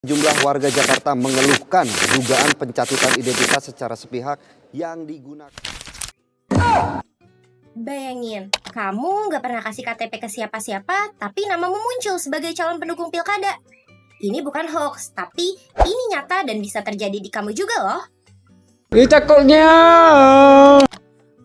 Jumlah warga Jakarta mengeluhkan dugaan pencatutan identitas secara sepihak yang digunakan. Bayangin, kamu nggak pernah kasih KTP ke siapa-siapa, tapi namamu muncul sebagai calon pendukung pilkada. Ini bukan hoax, tapi ini nyata dan bisa terjadi di kamu juga loh.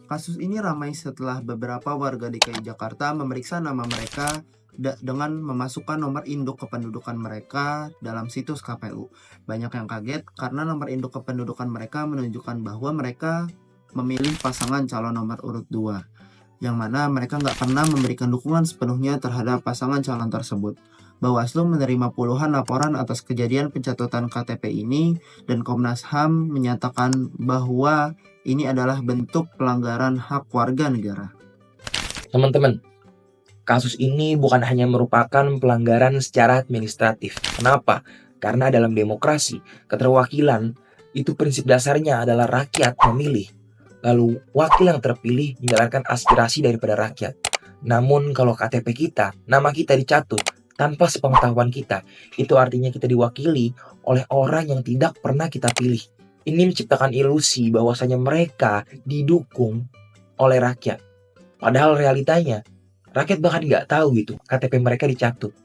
Kasus ini ramai setelah beberapa warga DKI Jakarta memeriksa nama mereka dengan memasukkan nomor induk kependudukan mereka dalam situs KPU. Banyak yang kaget karena nomor induk kependudukan mereka menunjukkan bahwa mereka memilih pasangan calon nomor urut 2, yang mana mereka nggak pernah memberikan dukungan sepenuhnya terhadap pasangan calon tersebut. Bawaslu menerima puluhan laporan atas kejadian pencatutan KTP ini, dan Komnas HAM menyatakan bahwa ini adalah bentuk pelanggaran hak warga negara. Teman-teman, kasus ini bukan hanya merupakan pelanggaran secara administratif. Kenapa? Karena dalam demokrasi, keterwakilan itu prinsip dasarnya adalah rakyat memilih. Lalu wakil yang terpilih menjalankan aspirasi daripada rakyat. Namun kalau KTP kita, nama kita dicatut tanpa sepengetahuan kita, itu artinya kita diwakili oleh orang yang tidak pernah kita pilih. Ini menciptakan ilusi bahwasanya mereka didukung oleh rakyat. Padahal realitanya, rakyat bahkan nggak tahu gitu KTP mereka dicatut.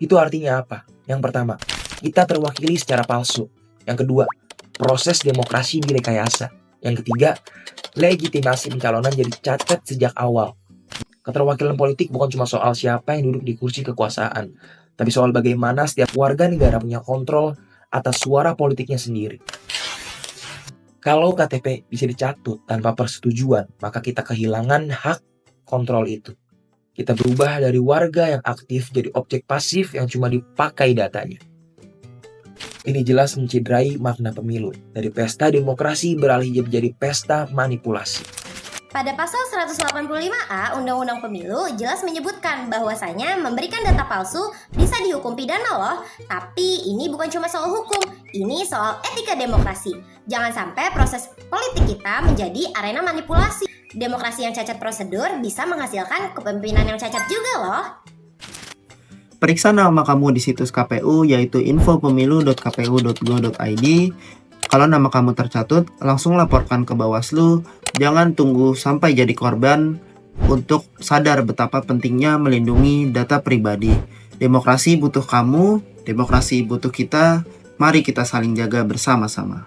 Itu artinya apa? Yang pertama, kita terwakili secara palsu. Yang kedua, proses demokrasi direkayasa. Yang ketiga, legitimasi pencalonan jadi cacat sejak awal. Keterwakilan politik bukan cuma soal siapa yang duduk di kursi kekuasaan, tapi soal bagaimana setiap warga negara punya kontrol atas suara politiknya sendiri. Kalau KTP bisa dicatut tanpa persetujuan, maka kita kehilangan hak kontrol itu. Kita berubah dari warga yang aktif jadi objek pasif yang cuma dipakai datanya. Ini jelas menciderai makna pemilu. Dari pesta demokrasi beralih menjadi pesta manipulasi. Pada pasal 185A Undang-Undang Pemilu jelas menyebutkan bahwasanya memberikan data palsu bisa dihukum pidana loh. Tapi ini bukan cuma soal hukum, ini soal etika demokrasi. Jangan sampai proses politik kita menjadi arena manipulasi. Demokrasi yang cacat prosedur bisa menghasilkan kepemimpinan yang cacat juga loh. Periksa nama kamu di situs KPU yaitu infopemilu.kpu.go.id. Kalau nama kamu tercatut, langsung laporkan ke Bawaslu. Jangan tunggu sampai jadi korban untuk sadar betapa pentingnya melindungi data pribadi. Demokrasi butuh kamu, demokrasi butuh kita. Mari kita saling jaga bersama-sama.